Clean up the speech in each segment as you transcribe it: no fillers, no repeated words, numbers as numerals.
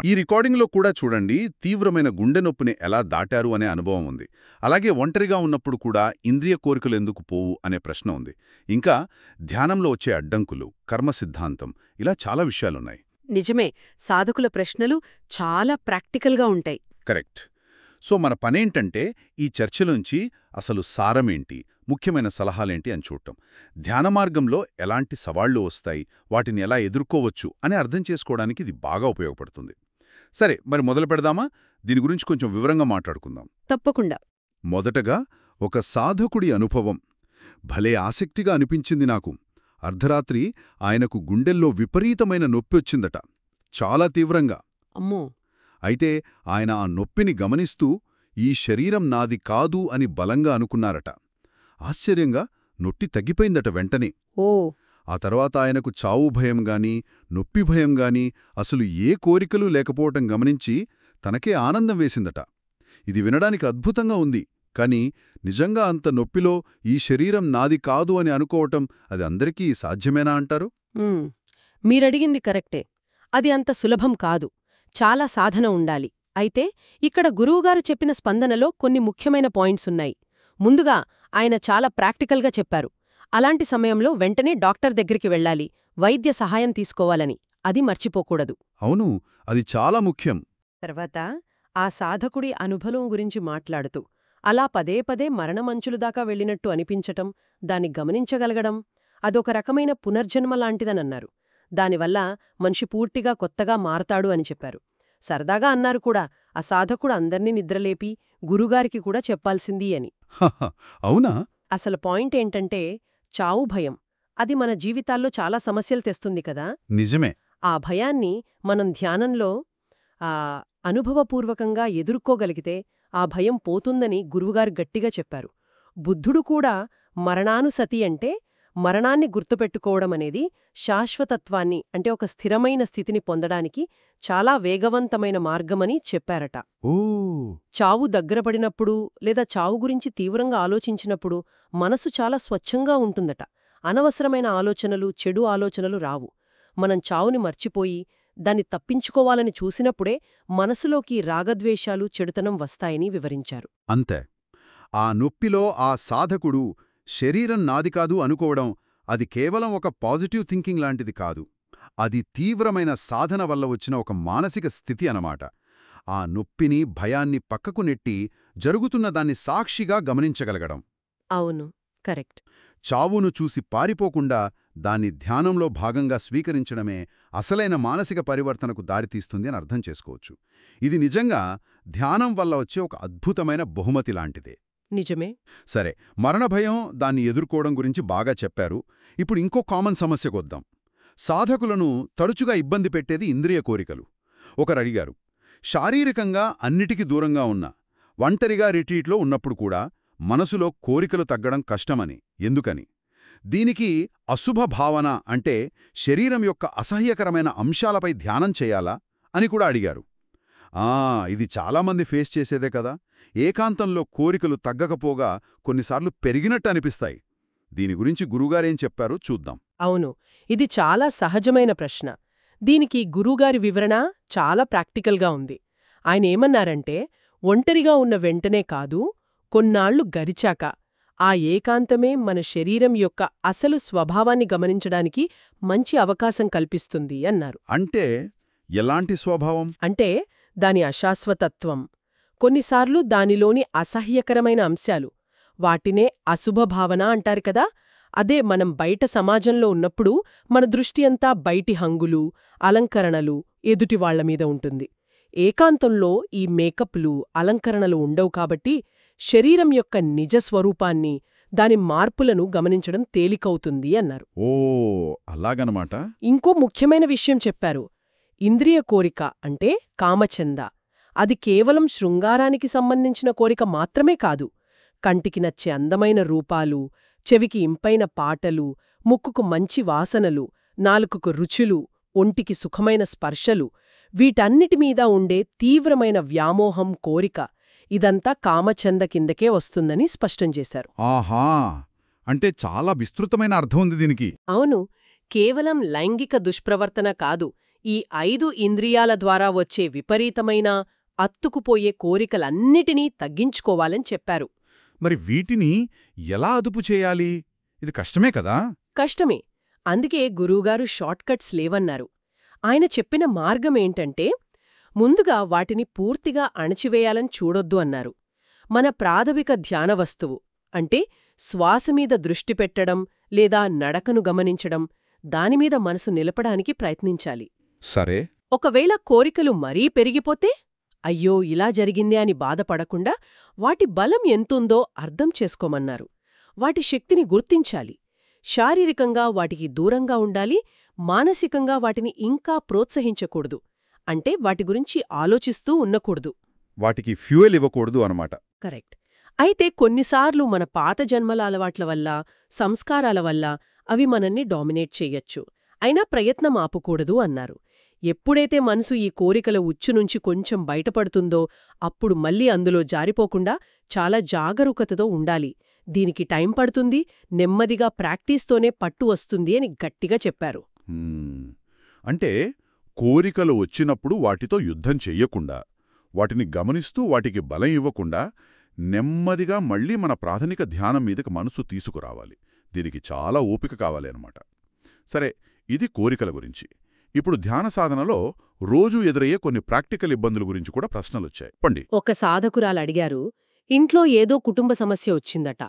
ఈ రికార్డింగ్లో కూడా చూడండి, తీవ్రమైన గుండె నొప్పిని ఎలా దాటారు అనే అనుభవం ఉంది. అలాగే ఒంటరిగా ఉన్నప్పుడు కూడా ఇంద్రియ కోరికలు ఎందుకు పోవు అనే ప్రశ్న ఉంది. ఇంకా ధ్యానంలో వచ్చే అడ్డంకులు, కర్మ సిద్ధాంతం, ఇలా చాలా విషయాలున్నాయి. నిజమే, సాధకుల ప్రశ్నలు చాలా ప్రాక్టికల్గా ఉంటాయి. కరెక్ట్. సో మన పనేంటంటే ఈ చర్చలోంచి అసలు సారమేంటి, ముఖ్యమైన సలహాలేంటి అని చూడటం. ధ్యాన మార్గంలో ఎలాంటి సవాళ్లు వస్తాయి, వాటిని ఎలా ఎదుర్కోవచ్చు అని అర్థం చేసుకోవడానికి ఇది బాగా ఉపయోగపడుతుంది. సరే, మరి మొదలు పెడదామా? దీని గురించి కొంచెం వివరంగా మాట్లాడుకుందాం. తప్పకుండా. మొదటగా ఒక సాధకుడి అనుభవం భలే ఆసక్తిగా అనిపించింది నాకు. అర్ధరాత్రి ఆయనకు గుండెల్లో విపరీతమైన నొప్పొచ్చిందట, చాలా తీవ్రంగా. అమ్మో! అయితే ఆయన ఆ నొప్పిని గమనిస్తూ ఈ శరీరం నాది కాదు అని బలంగా అనుకున్నారట. ఆశ్చర్యంగా నొప్పి తగ్గిపోయిందట వెంటనే. ఓ! ఆ తర్వాత ఆయనకు చావు భయం గాని, నొప్పి భయం గాని, అసలు ఏ కోరికలు లేకపోవటం గమనించి తనకే ఆనందం వేసిందట. ఇది వినడానికి అద్భుతంగా ఉంది, కాని నిజంగా అంత నొప్పిలో ఈ శరీరం నాది కాదు అని అనుకోవటం అది అందరికీ సాధ్యమేనా అంటారు? మీరడిగింది కరెక్టే. అది అంత సులభం కాదు. చాలా సాధన ఉండాలి. అయితే ఇక్కడ గురువుగారు చెప్పిన స్పందనలో కొన్ని ముఖ్యమైన పాయింట్సున్నాయి. ముందుగా ఆయన చాలా ప్రాక్టికల్గా చెప్పారు. అలాంటి సమయంలో వెంటనే డాక్టర్ దగ్గరికి వెళ్ళాలి, వైద్య సహాయం తీసుకోవాలని. అది మర్చిపోకూడదు. అవును, అది చాలా ముఖ్యం. తర్వాత ఆ సాధకుడి అనుభవం గురించి మాట్లాడుతూ అలా పదే పదే మరణమంచులుదాకా వెళ్ళినట్టు అనిపించటం, దాన్ని గమనించగలగడం అదొక రకమైన పునర్జన్మ లాంటిదనన్నారు. దానివల్ల మనిషి పూర్తిగా కొత్తగా మారతాడు అని చెప్పారు. సరదాగా అన్నారు కూడా, ఆ సాధకుడు అందర్నీ నిద్రలేపి గురుగారికి కూడా చెప్పాల్సింది అని. అవునా? అసలు పాయింట్ ఏంటంటే, చావు భయం అది మన జీవితాల్లో చాలా సమస్యలు తెస్తుంది కదా. నిజమే. ఆ భయాన్ని మనం ధ్యానంలో అనుభవపూర్వకంగా ఎదుర్కోగలిగితే ఆ భయం పోతుందని గురువుగారు గట్టిగా చెప్పారు. బుద్ధుడు కూడా మరణానుసతి అంటే మరణాన్ని గుర్తుపెట్టుకోవడమనేది శాశ్వతత్వాన్ని, అంటే ఒక స్థిరమైన స్థితిని పొందడానికి చాలా వేగవంతమైన మార్గమని చెప్పారట. చావు దగ్గరపడినప్పుడు లేదా చావు గురించి తీవ్రంగా ఆలోచించినప్పుడు మనసు చాలా స్వచ్ఛంగా ఉంటుందట. అనవసరమైన ఆలోచనలు, చెడు ఆలోచనలు రావు. మనం చావుని మర్చిపోయి దాన్ని తప్పించుకోవాలని చూసినప్పుడే మనసులోకి రాగద్వేషాలు, చెడుతనం వస్తాయని వివరించారు. అంతే. ఆ నొప్పిలో ఆ సాధకుడు శరీరం నాది కాదు అనుకోవడం, అది కేవలం ఒక పాజిటివ్ థింకింగ్ లాంటిది కాదు. అది తీవ్రమైన సాధన వల్ల వచ్చిన ఒక మానసిక స్థితి అన్నమాట. ఆ నొప్పిని, భయాన్ని పక్కకు నెట్టి జరుగుతున్న దాన్ని సాక్షిగా గమనించగలగడం. అవును, కరెక్ట్. చావును చూసి పారిపోకుండా దాన్ని ధ్యానంలో భాగంగా స్వీకరించడమే అసలైన మానసిక పరివర్తనకు దారితీస్తుంది అని అర్థం చేసుకోవచ్చు. ఇది నిజంగా ధ్యానం వల్ల వచ్చే ఒక అద్భుతమైన బహుమతి లాంటిదే. నిజమే. సరే, మరణభయం, దాన్ని ఎదుర్కోవడం గురించి బాగా చెప్పారు. ఇప్పుడు ఇంకో కామన్ సమస్యకొద్దాం. సాధకులను తరచుగా ఇబ్బంది పెట్టేది ఇంద్రియ కోరికలు. ఒకరడిగారు, శారీరకంగా అన్నిటికీ దూరంగా ఉన్న, ఒంటరిగా రిట్రీట్లో ఉన్నప్పుడు కూడా మనసులో కోరికలు తగ్గడం కష్టమని. ఎందుకని? దీనికి అశుభ భావన, అంటే శరీరం యొక్క అసహ్యకరమైన అంశాలపై ధ్యానం చేయాలా అని కూడా అడిగారు. ఇది చాలామంది ఫేస్ చేసేదే కదా. ఏకాంతంలో కోరికలు తగ్గకపోగా కొన్నిసార్లు పెరిగినట్టు అనిపిస్తాయి. దీని గురించి గురుగారేం చెప్పారో చూద్దాం. అవును, ఇది చాలా సహజమైన ప్రశ్న. దీనికి గురుగారి వివరణ చాలా ప్రాక్టికల్గా ఉంది. ఆయనేమన్నారంటే, ఒంటరిగా ఉన్న వెంటనే కాదు, కొన్నాళ్లు గరిచాక ఆ ఏకాంతమే మన శరీరం యొక్క అసలు స్వభావాన్ని గమనించడానికి మంచి అవకాశం కల్పిస్తుంది అన్నారు. అంటే ఎలాంటి స్వభావం? అంటే దాని అశాశ్వతత్వం, కొన్నిసార్లు దానిలోని అసహ్యకరమైన అంశాలు, వాటినే అశుభభావన అంటారు కదా. అదే మనం బయట సమాజంలో ఉన్నప్పుడు మన దృష్టి అంతా బయటి హంగులు, అలంకరణలు, ఎదుటివాళ్లమీద ఉంటుంది. ఏకాంతంలో ఈ మేకప్లు, అలంకరణలు ఉండవు కాబట్టి శరీరం యొక్క నిజస్వరూపాన్ని, దాని మార్పులను గమనించడం తేలికవుతుంది అన్నారు. అలాగనమాట. ఇంకో ముఖ్యమైన విషయం చెప్పారు. ఇంద్రియ కోరిక అంటే కామచంద, అది కేవలం శృంగారానికి సంబంధించిన కోరిక మాత్రమే కాదు. కంటికి నచ్చే అందమైన రూపాలు, చెవికి ఇంపైన పాటలు, ముక్కుకు మంచి వాసనలు, నాలుకకు రుచులు, ఒంటికి సుఖమైన స్పర్శలు, వీటన్నిటిమీద ఉండే తీవ్రమైన వ్యామోహం, కోరిక, ఇదంతా కామచంద కిందకే వస్తుందని స్పష్టం చేశారు. ఆహా, అంటే చాలా విస్తృతమైన అర్థం ఉంది దీనికి. అవును, కేవలం లైంగిక దుష్ప్రవర్తన కాదు, ఈ 5 ఇంద్రియాల ద్వారా వచ్చే విపరీతమైన అత్తుకుపోయే కోరికలన్నిటినీ తగ్గించుకోవాలని చెప్పారు. మరి వీటిని ఎలా అదుపు చేయాలి? ఇది కష్టమే కదా? కష్టమే. అందుకే గురువుగారు షార్ట్కట్స్ లేవన్నారు. ఆయన చెప్పిన మార్గమేంటంటే, ముందుగా వాటిని పూర్తిగా అణచివేయాలని చూడొద్దు అన్నారు. మన ప్రాథమిక ధ్యాన వస్తువు అంటే శ్వాసమీద దృష్టి పెట్టడం లేదా నడకను గమనించడం, దానిమీద మనసు నిలపడానికి ప్రయత్నించాలి. సరే. ఒకవేళ కోరికలు మరీ పెరిగిపోతే, అయ్యో ఇలా జరిగిందే అని బాధపడకుండా వాటి బలం ఎంతుందో అర్థం చేసుకోమన్నారు. వాటి శక్తిని గుర్తించాలి. శారీరకంగా వాటికి దూరంగా ఉండాలి, మానసికంగా వాటిని ఇంకా ప్రోత్సహించకూడదు. అంటే వాటి గురించి ఆలోచిస్తూ ఉండకూడదు. వాటికి ఫ్యూయల్ ఇవ్వకూడదు అనమాట. కరెక్ట్. అయితే కొన్నిసార్లు మన పాత జన్మల అలవాట్ల వల్ల, సంస్కారాల వల్ల అవి మనల్ని డామినేట్ చెయ్యొచ్చు. అయినా ప్రయత్నం ఆపుకూడదు అన్నారు. ఎప్పుడైతే మనసు ఈ కోరికల ఉచ్చునుంచి కొంచెం బయటపడుతుందో అప్పుడు మళ్ళీ అందులో జారిపోకుండా చాలా జాగరూకతతో ఉండాలి. దీనికి టైం పడుతుంది, నెమ్మదిగా ప్రాక్టీస్తోనే పట్టు వస్తుంది అని గట్టిగా చెప్పారు. అంటే కోరికలు వచ్చినప్పుడు వాటితో యుద్ధం చెయ్యకుండా, వాటిని గమనిస్తూ వాటికి బలం ఇవ్వకుండా నెమ్మదిగా మళ్లీ మన ప్రాథమిక ధ్యానం మీదకి మనసు తీసుకురావాలి. దీనికి చాలా ఓపిక కావాలి అన్నమాట. సరే, ఇది కోరికల గురించి. ఇప్పుడు ధ్యాన సాధనలో రోజూ ఎదురయ్యే కొన్ని ప్రాక్టికల్ ఇబ్బందుల గురించి కూడా ప్రశ్నలొచ్చాయి. పండి. ఒక సాధకురాలు అడిగారు, ఇంట్లో ఏదో కుటుంబ సమస్య వచ్చిందట,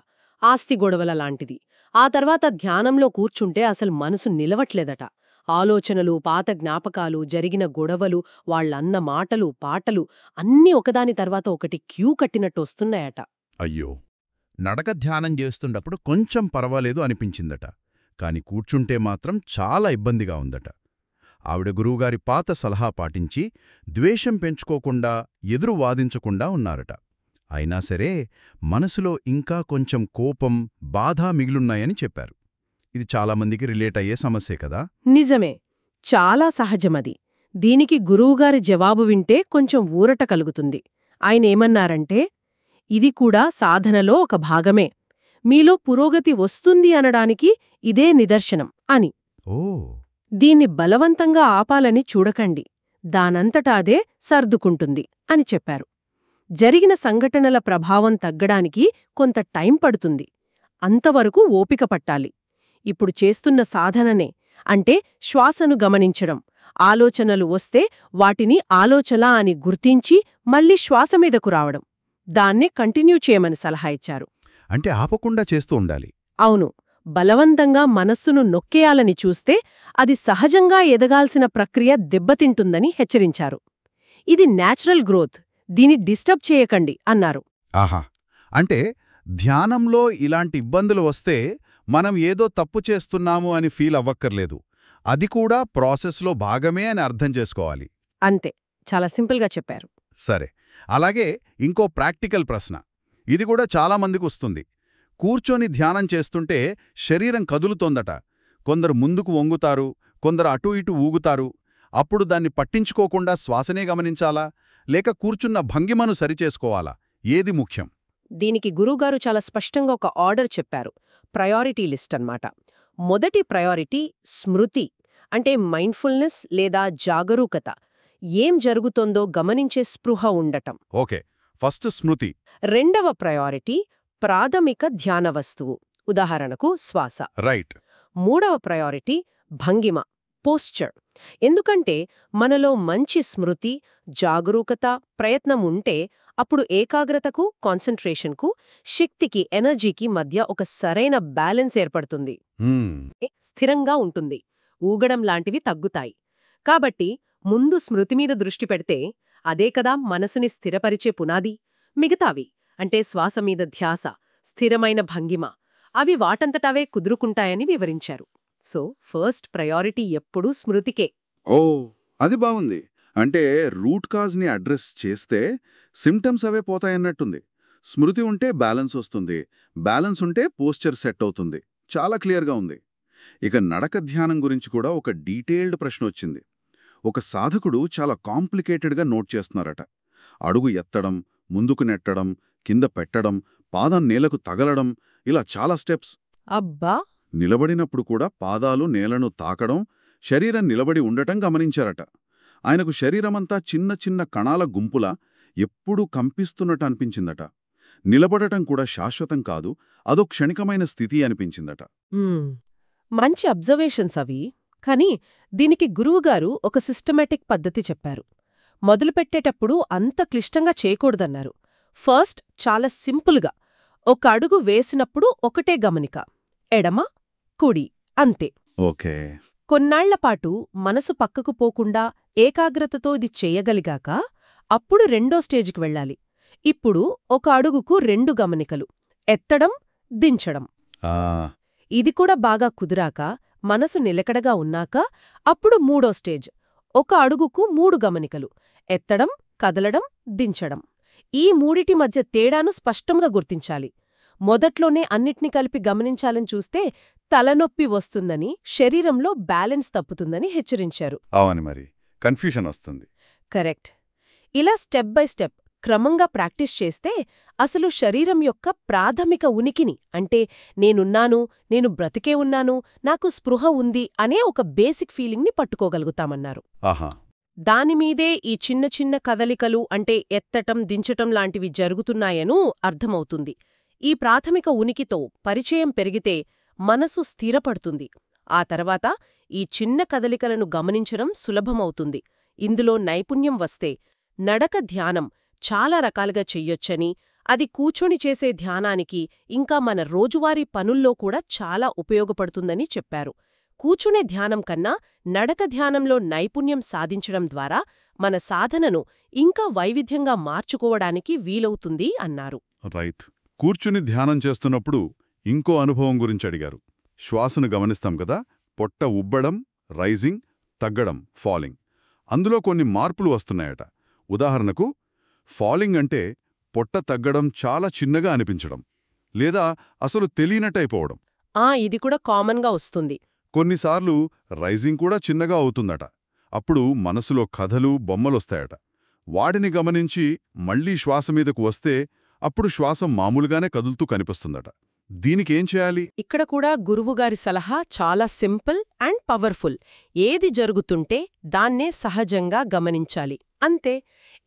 ఆస్తి గొడవల లాంటిది. ఆ తర్వాత ధ్యానంలో కూర్చుంటే అసలు మనసు నిలవట్లేదట. ఆలోచనలు, పాత జ్ఞాపకాలు, జరిగిన గొడవలు, వాళ్లన్న మాటలు, పాటలు అన్నీ ఒకదాని తర్వాత ఒకటి క్యూ కట్టినట్టు వస్తున్నాయట. అయ్యో! నడక ధ్యానం చేస్తుండప్పుడు కొంచెం పర్వాలేదు అనిపించిందట. కాని కూర్చుంటే మాత్రం చాలా ఇబ్బందిగా ఉందట. ఆవిడ గురువుగారి పాత సలహా పాటించి ద్వేషం పెంచుకోకుండా, ఎదురు వాదించకుండా ఉన్నారట. అయినా సరే మనసులో ఇంకా కొంచెం కోపం, బాధ మిగిలున్నాయని చెప్పారు. ఇది చాలామందికి రిలేట్ అయ్యే సమస్యే కదా? నిజమే. చాలా సహజమది. దీనికి గురువుగారి జవాబు వింటే కొంచెం ఊరట కలుగుతుంది. ఆయనేమన్నారంటే, ఇది కూడా సాధనలో ఒక భాగమే. మీలో పురోగతి వస్తుంది అనడానికి ఇదే నిదర్శనం అని. ఓ! దీన్ని బలవంతంగా ఆపాలని చూడకండి. దానంతటా అదే సర్దుకుంటుంది అని చెప్పారు. జరిగిన సంఘటనల ప్రభావం తగ్గడానికి కొంత టైం పడుతుంది. అంతవరకు ఓపిక పట్టాలి. ఇప్పుడు చేస్తున్న సాధననే, అంటే శ్వాసను గమనించడం, ఆలోచనలు వస్తే వాటిని ఆలోచన అని గుర్తించి మళ్లీ శ్వాసమీదకు రావడం, దాన్నే కంటిన్యూ చేయమని సలహా ఇచ్చారు. అంటే ఆపకుండా చేస్తూ ఉండాలి. అవును. బలవంతంగా మనస్సును నొక్కేయాలని చూస్తే అది సహజంగా ఎదగాల్సిన ప్రక్రియ దెబ్బతింటుందని హెచ్చరించారు. ఇది న్యాచురల్ గ్రోత్, దీని డిస్టర్బ్ చేయకండి అన్నారు. ఆహా! అంటే ధ్యానంలో ఇలాంటి ఇబ్బందులు వస్తే మనం ఏదో తప్పు చేస్తున్నాము అని ఫీల్ అవ్వక్కర్లేదు. అది కూడా ప్రాసెస్లో భాగమే అని అర్థం చేసుకోవాలి. అంతే. చాలా సింపుల్గా చెప్పారు. సరే, అలాగే ఇంకో ప్రాక్టికల్ ప్రశ్న. ఇది కూడా చాలామందికి వస్తుంది. కూర్చొని ధ్యానం చేస్తుంటే శరీరం కదులుతోందట. కొందరు ముందుకు వంగుతారు, కొందరు అటూ ఇటూ ఊగుతారు. అప్పుడు దాన్ని పట్టించుకోకుండా శ్వాసనే గమనించాలా, లేక కూర్చున్న భంగిమను సరిచేసుకోవాలా? ఏది ముఖ్యం? దీనికి గురువుగారు చాలా స్పష్టంగా ఒక ఆర్డర్ చెప్పారు. ప్రయారిటీ లిస్ట్ అన్నమాట. మొదటి ప్రయారిటీ స్మృతి, అంటే మైండ్ఫుల్నెస్ లేదా జాగరూకత. ఏం జరుగుతోందో గమనించే స్పృహ ఉండటం. ఓకే, ఫస్ట్ స్మృతి. రెండవ ప్రయారిటీ ప్రాథమిక ధ్యాన వస్తువు, ఉదాహరణకు శ్వాస. రైట్. మూడవ ప్రయారిటీ భంగిమ, పోస్చర్. ఎందుకంటే మనలో మంచి స్మృతి, జాగరూకత, ప్రయత్నం ఉంటే అప్పుడు ఏకాగ్రతకు, కాన్సంట్రేషన్కు, శక్తికి, ఎనర్జీకి మధ్య ఒక సరైన బ్యాలెన్స్ ఏర్పడుతుంది. స్థిరంగా ఉంటుంది. ఊగడం లాంటివి తగ్గుతాయి. కాబట్టి ముందు స్మృతిమీద దృష్టి పెడితే అదే కదా మనసుని స్థిరపరిచే పునాది. మిగతావి, అంటే శ్వాసమీద ధ్యాస, స్థిరమైన భంగిమ, అవి వాటంతటవే కుదురుకుంటాయని వివరించారు. సో ఫస్ట్ ప్రయారిటీ ఎప్పుడూ స్మృతికే. ఓ, అది బావుంది. అంటే రూట్ కాజ్ని అడ్రస్ చేస్తే సిమ్టమ్స్ అవే పోతాయన్నట్టుంది. స్మృతి ఉంటే బ్యాలెన్స్ వస్తుంది, బ్యాలెన్స్ ఉంటే పోస్చర్ సెట్ అవుతుంది. చాలా క్లియర్గా ఉంది. ఇక నడక ధ్యానం గురించి కూడా ఒక డీటెయిల్డ్ ప్రశ్న వచ్చింది. ఒక సాధకుడు చాలా కాంప్లికేటెడ్గా నోట్ చేస్తున్నారట. అడుగు ఎత్తడం, ముందుకు నెట్టడం, కింద పెట్టడం, పాదం నేలకు తగలడం, ఇలా చాలా స్టెప్స్. అబ్బా! నిలబడినప్పుడు కూడా పాదాలు నేలను తాకడం, శరీరం నిలబడి ఉండటం గమనించారట. ఆయనకు శరీరమంతా చిన్న చిన్న కణాల గుంపులా ఎప్పుడూ కంపిస్తున్నట్టు అనిపించిందట. నిలబడటం కూడా శాశ్వతం కాదు, అదో క్షణికమైన స్థితి అనిపించిందట. మంచి అబ్జర్వేషన్స్ అవి. కానీ దీనికి గురువుగారు ఒక సిస్టమేటిక్ పద్ధతి చెప్పారు. మొదలుపెట్టేటప్పుడు అంత క్లిష్టంగా చేయకూడదన్నారు. ఫస్ట్ చాలా సింపుల్గా ఒక అడుగు వేసినప్పుడు ఒకటే గమనిక, ఎడమ కుడి అంతే. ఓకే. కొన్నాళ్లపాటు మనసు పక్కకు పోకుండా ఏకాగ్రతతో ఇది చెయ్యగలిగాక అప్పుడు రెండో స్టేజికి వెళ్ళాలి. ఇప్పుడు ఒక అడుగుకు 2 గమనికలు, ఎత్తడం దించడం. ఇది కూడా బాగా కుదిరాక, మనసు నిలకడగా ఉన్నాక అప్పుడు మూడో స్టేజ్, ఒక అడుగుకు 3 గమనికలు, ఎత్తడం కదలడం దించడం. ఈ మూడిటి మధ్య తేడాను స్పష్టంగా గుర్తించాలి. మొదట్లోనే అన్నిటినీ కలిపి గమనించాలని చూస్తే తలనొప్పి వస్తుందని, శరీరంలో బ్యాలెన్స్ తప్పుతుందని హెచ్చరించారు. అవును, మరి కన్ఫ్యూషన్ వస్తుంది. కరెక్ట్. ఇలా స్టెప్ బై స్టెప్ క్రమంగా ప్రాక్టీస్ చేస్తే అసలు శరీరం యొక్క ప్రాథమిక ఉనికిని, అంటే నేనున్నాను, నేను బ్రతికే ఉన్నాను, నాకు స్పృహ ఉంది అనే ఒక బేసిక్ ఫీలింగ్ని పట్టుకోగలుగుతామన్నారు. ఆహా. దానిమీదే ఈ చిన్న చిన్న కదలికలు, అంటే ఎత్తటం దించటం లాంటివి జరుగుతున్నాయనూ అర్థమవుతుంది. ఈ ప్రాథమిక ఉనికితో పరిచయం పెరిగితే మనసు స్థిరపడుతుంది. ఆ తర్వాత ఈ చిన్న కదలికలను గమనించడం సులభమవుతుంది. ఇందులో నైపుణ్యం వస్తే నడక ధ్యానం చాలా రకాలుగా చెయ్యొచ్చని, అది కూర్చొని చేసే ధ్యానానికి, ఇంకా మన రోజువారీ పనుల్లో కూడా చాలా ఉపయోగపడుతుందని చెప్పారు. కూర్చునే ధ్యానం కన్నా నడక ధ్యానంలో నైపుణ్యం సాధించడం ద్వారా మన సాధనను ఇంకా వైవిధ్యంగా మార్చుకోవడానికి వీలవుతుంది అన్నారు. రైట్. కూర్చుని ధ్యానం చేస్తున్నప్పుడు ఇంకో అనుభవం గురించి అడిగారు. శ్వాసను గమనిస్తాం కదా, పొట్ట ఉబ్బడం, రైజింగ్, తగ్గడం, ఫాలింగ్. అందులో కొన్ని మార్పులు వస్తున్నాయట. ఉదాహరణకు, ఫాలింగ్ అంటే పొట్ట తగ్గడం చాలా చిన్నగా అనిపించడం, లేదా అసలు తెలియనట్టయిపోవడం. ఇది కూడా కామన్గా వస్తుంది. కొన్నిసార్లు రైజింగ్ కూడా చిన్నగా అవుతుందట. అప్పుడు మనసులో కథలు, బొమ్మలొస్తాయట. వాటిని గమనించి మళ్లీ శ్వాస మీదకు వస్తే అప్పుడు శ్వాస మామూలుగానే కదులుతూ కనిపిస్తుందట. దీనికేం చేయాలి? ఇక్కడ కూడా గురువుగారి సలహా చాలా సింపుల్ అండ్ పవర్ఫుల్. ఏది జరుగుతుంటే దాన్నే సహజంగా గమనించాలి, అంతే.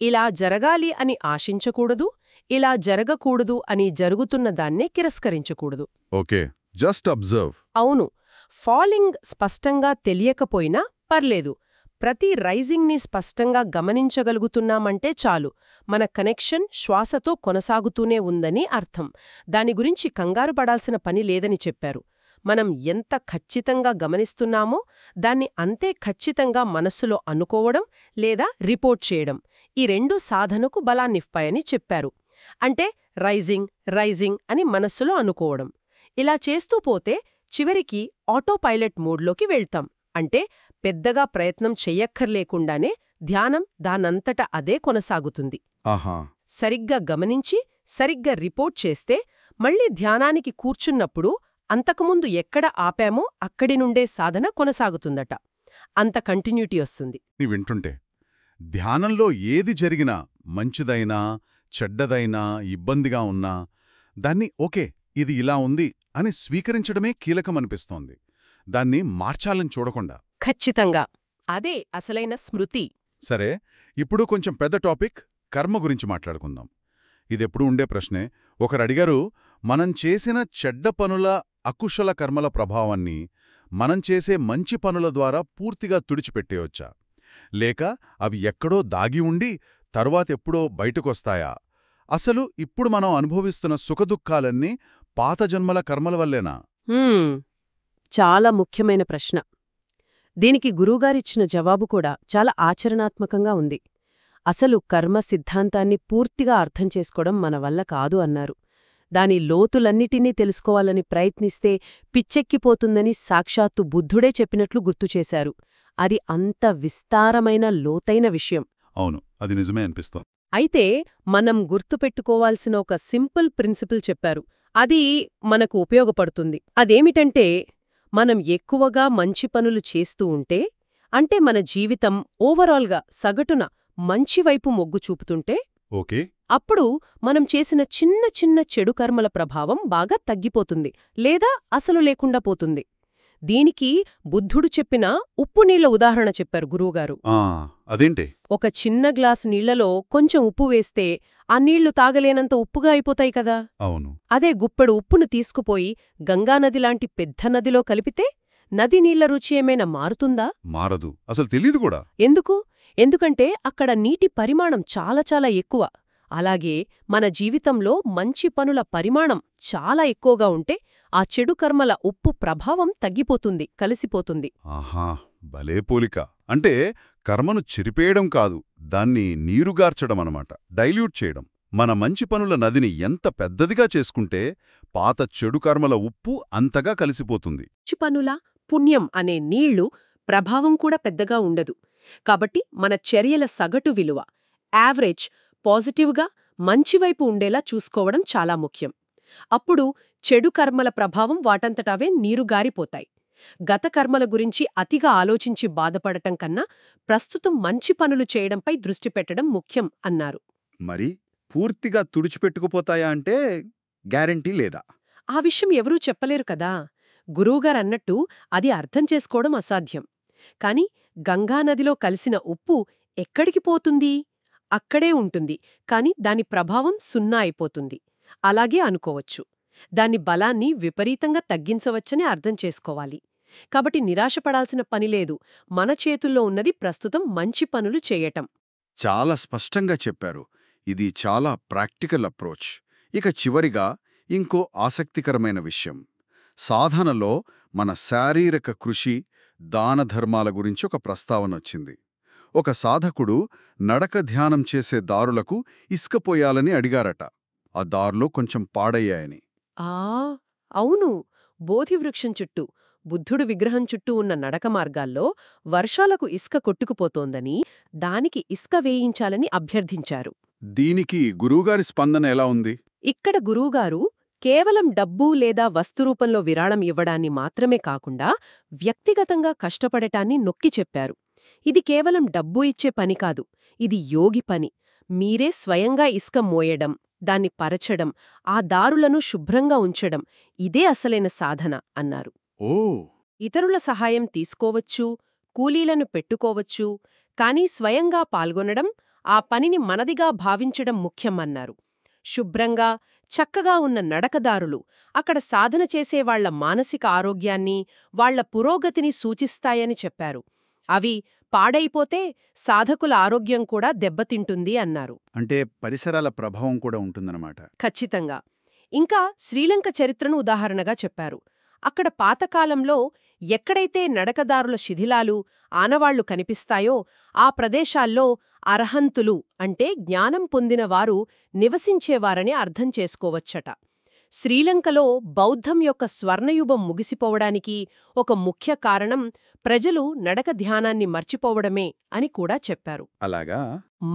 ఇలా జరగాలి అని ఆశించకూడదు, ఇలా జరగకూడదు అని జరుగుతున్న దాన్నే తిరస్కరించకూడదు. Okay, just observe. అవును. ఫాలింగ్ స్పష్టంగా తెలియకపోయినా పర్లేదు. ప్రతి రైజింగ్ని స్పష్టంగా గమనించగలుగుతున్నామంటే చాలు. మన కనెక్షన్ శ్వాసతో కొనసాగుతూనే ఉందని అర్థం. దాని గురించి కంగారు పడాల్సిన పని లేదని చెప్పారు. మనం ఎంత ఖచ్చితంగా గమనిస్తున్నామో దాన్ని అంతే ఖచ్చితంగా మనస్సులో అనుకోవడం లేదా రిపోర్ట్ చేయడం, ఈ రెండూ సాధనకు బలాన్నిస్తాయని చెప్పారు. అంటే రైజింగ్ రైజింగ్ అని మనస్సులో అనుకోవడం. ఇలా చేస్తూ పోతే చివరికి ఆటోపైలట్ మోడ్లోకి వెళ్తాం. అంటే పెద్దగా ప్రయత్నం చెయ్యక్కర్లేకుండానే ధ్యానం దానంతట అదే కొనసాగుతుంది. ఆహా. సరిగ్గా గమనించి సరిగ్గా రిపోర్ట్ చేస్తే మళ్ళీ ధ్యానానికి కూర్చున్నప్పుడు అంతకుముందు ఎక్కడ ఆపామో అక్కడి నుండే సాధన కొనసాగుతుందట. అంత కంటిన్యూటీ వస్తుంది. నీ వింటుంటే ధ్యానంలో ఏది జరిగినా, మంచిదైనా చెడ్డదైనా ఇబ్బందిగా ఉన్నా దాన్ని ఓకే ఇది ఇలా ఉంది అని స్వీకరించడమే కీలకమనిపిస్తోంది. దాన్ని మార్చాలని చూడకుండా. ఖచ్చితంగా అదే అసలైన స్మృతి. సరే, ఇప్పుడు కొంచెం పెద్ద టాపిక్, కర్మ గురించి మాట్లాడుకుందాం. ఇదెప్పుడు ఉండే ప్రశ్నే. ఒకరడిగారు, మనం చేసిన చెడ్డ పనుల, అకుశల కర్మల ప్రభావాన్ని మనం చేసే మంచి పనుల ద్వారా పూర్తిగా తుడిచిపెట్టేయొచ్చా? లేక అవి ఎక్కడో దాగి ఉండి తరువాతెప్పుడో బయటకొస్తాయా? అసలు ఇప్పుడు మనం అనుభవిస్తున్న సుఖదుఖాలన్నీ పాత జన్మల కర్మల వల్లేనా? చాలా ముఖ్యమైన ప్రశ్న. దీనికి గురువుగారిచ్చిన జవాబు కూడా చాలా ఆచరణాత్మకంగా ఉంది. అసలు కర్మ సిద్ధాంతాన్ని పూర్తిగా అర్థం చేసుకోవడం మన వల్ల కాదు అన్నారు. దాని లోతులన్నిటినీ తెలుసుకోవాలని ప్రయత్నిస్తే పిచ్చెక్కిపోతుందని సాక్షాత్తు బుద్ధుడే చెప్పినట్లు గుర్తుచేశారు. అది అంత విస్తారమైన లోతైన విషయం. అవును, అది నిజమే అనిపిస్తోంది. అయితే మనం గుర్తుపెట్టుకోవాల్సిన ఒక సింపుల్ ప్రిన్సిపుల్ చెప్పారు. అది మనకు ఉపయోగపడుతుంది. అదేమిటంటే, మనం ఎక్కువగా మంచి పనులు చేస్తూ ఉంటే, అంటే మన జీవితం ఓవరాల్గా సగటున మంచివైపు మొగ్గు చూపుతుంటే, ఓకే, అప్పుడు మనం చేసిన చిన్న చిన్న చెడు కర్మల ప్రభావం బాగా తగ్గిపోతుంది, లేదా అసలు లేకుండా పోతుంది. దీనికి బుద్ధుడు చెప్పిన ఉప్పు నీళ్ల ఉదాహరణ చెప్పారు గురువుగారు. అదేంటి? ఒక చిన్న గ్లాసు నీళ్లలో కొంచెం ఉప్పు వేస్తే ఆ నీళ్లు తాగలేనంత ఉప్పుగా అయిపోతాయి కదా. అవును. అదే గుప్పెడు ఉప్పును తీసుకుపోయి గంగానదిలాంటి పెద్ద నదిలో కలిపితే నది నీళ్ల రుచి ఏమైనా మారుతుందా? మారదు. అసలు తెలీదు కూడా. ఎందుకు? ఎందుకంటే అక్కడ నీటి పరిమాణం చాలా చాలా ఎక్కువ. అలాగే మన జీవితంలో మంచి పనుల పరిమాణం చాలా ఎక్కువగా ఉంటే ఆ చెడు కర్మల ఉప్పు ప్రభావం తగ్గిపోతుంది, కలిసిపోతుంది. ఆహా, భలే పోలిక. అంటే కర్మను చెరిపేయడం కాదు, దాన్ని నీరుగార్చడమనమాట, డైల్యూట్ చేయడం. మన మంచి పనుల నదిని ఎంత పెద్దదిగా చేసుకుంటే పాత చెడు కర్మల ఉప్పు అంతగా కలిసిపోతుంది. మంచి పనుల పుణ్యం అనే నీళ్లు ప్రభావం కూడా పెద్దగా ఉండదు. కాబట్టి మన చర్యల సగటు విలువ, యావరేజ్, పాజిటివ్గా మంచివైపు ఉండేలా చూసుకోవడం చాలా ముఖ్యం. అప్పుడు చెడు కర్మల ప్రభావం వాటంతటవే నీరుగారిపోతాయి. గత కర్మల గురించి అతిగా ఆలోచించి బాధపడటం కన్నా ప్రస్తుతం మంచి పనులు చేయడంపై దృష్టి పెట్టడం ముఖ్యం అన్నారు. మరి పూర్తిగా తుడిచిపెట్టుకుపోతాయా అంటే గ్యారెంటీ లేదా? ఆ విషయం ఎవరూ చెప్పలేరు కదా. గురువుగారన్నట్టు అది అర్థం చేసుకోవడం అసాధ్యం. కాని గంగానదిలో కలిసిన ఉప్పు ఎక్కడికి పోతుంది? అక్కడే ఉంటుంది, కాని దాని ప్రభావం సున్నా అయిపోతుంది. అలాగే అనుకోవచ్చు. దాని బలాన్ని విపరీతంగా తగ్గించవచ్చని అర్థం చేసుకోవాలి. కాబట్టి నిరాశపడాల్సిన పనిలేదు. మన చేతుల్లో ఉన్నది ప్రస్తుతం మంచి పనులు చేయటం. చాలా స్పష్టంగా చెప్పారు. ఇది చాలా ప్రాక్టికల్ అప్రోచ్. ఇక చివరిగా ఇంకో ఆసక్తికరమైన విషయం. సాధనలో మన శారీరక కృషి, దానధర్మాల గురించి ఒక ప్రస్తావనొచ్చింది. ఒక సాధకుడు నడక ధ్యానం చేసే దారులకు ఇసుకపోయాలని అడిగారట. ఆ దారులో కొంచెం పాడయ్యాయని. అవును. బోధివృక్షం చుట్టూ, బుద్ధుడు విగ్రహం చుట్టూ ఉన్న నడక మార్గాల్లో వర్షాలకు ఇసుక కొట్టుకుపోతోందని, దానికి ఇసుక వేయించాలని అభ్యర్థించారు. దీనికి గురువుగారి స్పందన ఎలా ఉంది? ఇక్కడ గురువుగారు కేవలం డబ్బు లేదా వస్తురూపంలో విరాళం ఇవ్వడాన్ని మాత్రమే కాకుండా వ్యక్తిగతంగా కష్టపడటాన్ని నొక్కి చెప్పారు. ఇది కేవలం డబ్బు ఇచ్చే పని కాదు, ఇది యోగి పని. మీరే స్వయంగా ఇసుక మోయడం, దాన్ని పరచడం, ఆ దారులను శుభ్రంగా ఉంచడం, ఇదే అసలైన సాధన అన్నారు. ఇతరుల సహాయం తీసుకోవచ్చు, కూలీలను పెట్టుకోవచ్చు, కానీ స్వయంగా పాల్గొనడం, ఆ పనిని మనదిగా భావించడం ముఖ్యమన్నారు. శుభ్రంగా, చక్కగా ఉన్న నడకదారులు అక్కడ సాధన చేసేవాళ్ల మానసిక ఆరోగ్యాన్ని, వాళ్ల పురోగతిని సూచిస్తాయని చెప్పారు. అవి పాడైపోతే సాధకుల ఆరోగ్యం కూడా దెబ్బతింటుంది అన్నారు. అంటే పరిసరాల ప్రభావం కూడా ఉంటుందన్నమాట. ఖచ్చితంగా. ఇంకా శ్రీలంక చరిత్రను ఉదాహరణగా చెప్పారు. అక్కడ పాతకాలంలో ఎక్కడైతే నడకదారుల శిథిలాలు, ఆనవాళ్లు కనిపిస్తాయో ఆ ప్రదేశాల్లో అర్హంతులు అంటే జ్ఞానం పొందినవారు నివసించేవారని అర్థం చేసుకోవచ్చట. శ్రీలంకలో బౌద్ధం యొక్క స్వర్ణయుగం ముగిసిపోవడానికి ఒక ముఖ్య కారణం ప్రజలు నడక ధ్యానాన్ని మర్చిపోవడమే అని కూడా చెప్పారు. అలాగా?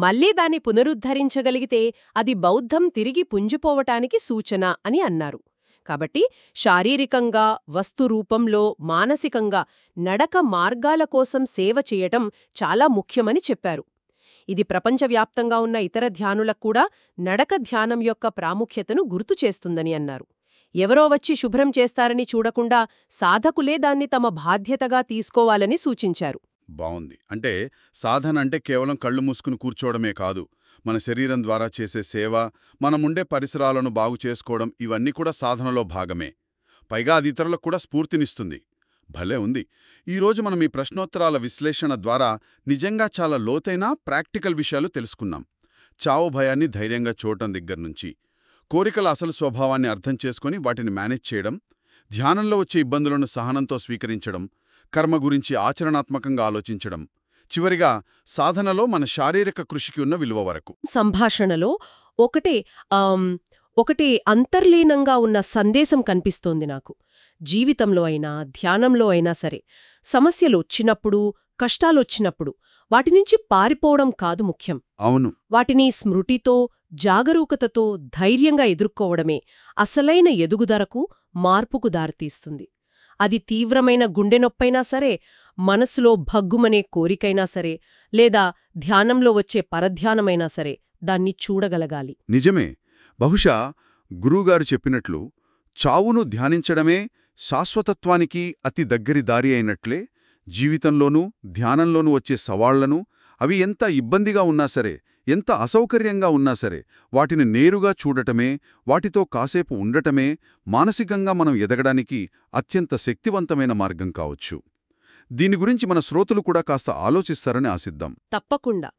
మళ్లీ దాన్ని పునరుద్ధరించగలిగితే అది బౌద్ధం తిరిగి పుంజుపోవటానికి సూచన అని అన్నారు. కాబట్టి శారీరకంగా, వస్తురూపంలో, మానసికంగా నడక మార్గాల కోసం సేవ చేయటం చాలా ముఖ్యమని చెప్పారు. ఇది ప్రపంచవ్యాప్తంగా ఉన్న ఇతర ధ్యానులకు కూడా నడక ధ్యానం యొక్క ప్రాముఖ్యతను గుర్తు చేస్తుందని అన్నారు. ఎవరో వచ్చి శుభ్రం చేస్తారని చూడకుండా సాధకులే దాన్ని తమ బాధ్యతగా తీసుకోవాలని సూచించారు. బావుంది. అంటే సాధన అంటే కేవలం కళ్ళు మూసుకుని కూర్చోవడమే కాదు, మన శరీరం ద్వారా చేసే సేవ, మనముండే పరిసరాలను బాగు చేసుకోవడం, ఇవన్నీ కూడా సాధనలో భాగమే. పైగా అది ఇతరులకు కూడా స్ఫూర్తినిస్తుంది. భలే ఉంది. ఈరోజు మనం ఈ ప్రశ్నోత్తరాల విశ్లేషణ ద్వారా నిజంగా చాలా లోతైన ప్రాక్టికల్ విషయాలు తెలుసుకున్నాం. చావు భయాన్ని ధైర్యంగా చూడటం దగ్గర్నుంచి, కోరికల అసలు స్వభావాన్ని అర్థం చేసుకుని వాటిని మేనేజ్ చేయడం, ధ్యానంలో వచ్చే ఇబ్బందులను సహనంతో స్వీకరించడం, కర్మ గురించి ఆచరణాత్మకంగా ఆలోచించడం, చివరిగా సాధనలో మన శారీరక కృషికి ఉన్న విలువ వరకు సంభాషణలో ఒకటి అంతర్లీనంగా ఉన్న సందేశం కనిపిస్తోంది నాకు. జీవితంలో అయినా, ధ్యానంలో అయినా సరే, సమస్యలు వచ్చినప్పుడు, కష్టాలొచ్చినప్పుడు వాటినుంచి పారిపోవడం కాదు ముఖ్యం. అవును. వాటిని స్మృతితో, జాగరూకతతో ధైర్యంగా ఎదుర్కోవడమే అసలైన ఎదుగుదలకు, మార్పుకు దారితీస్తుంది. అది తీవ్రమైన గుండెనొప్పైనా సరే, మనసులో భగ్గుమనే కోరికైనా సరే, లేదా ధ్యానంలో వచ్చే పరధ్యానమైనా సరే, దాన్ని చూడగలగాలి. నిజమే. బహుశా గురువుగారు చెప్పినట్లు చావును ధ్యానించడమే శాశ్వతత్వానికి అతి దగ్గరి దారి అయినట్లే జీవితంలోనూ ధ్యానంలోనూ వచ్చే సవాళ్లను అవి ఎంత ఇబ్బందిగా ఉన్నా సరే, ఎంత అసౌకర్యంగా ఉన్నా సరే, వాటిని నేరుగా చూడటమే, వాటితో కాసేపు ఉండటమే మానసికంగా మనం ఎదగడానికి అత్యంత శక్తివంతమైన మార్గం కావచ్చు. దీని గురించి మన శ్రోతలు కూడా కాస్త ఆలోచిస్తారని ఆశిద్దాం. తప్పకుండా.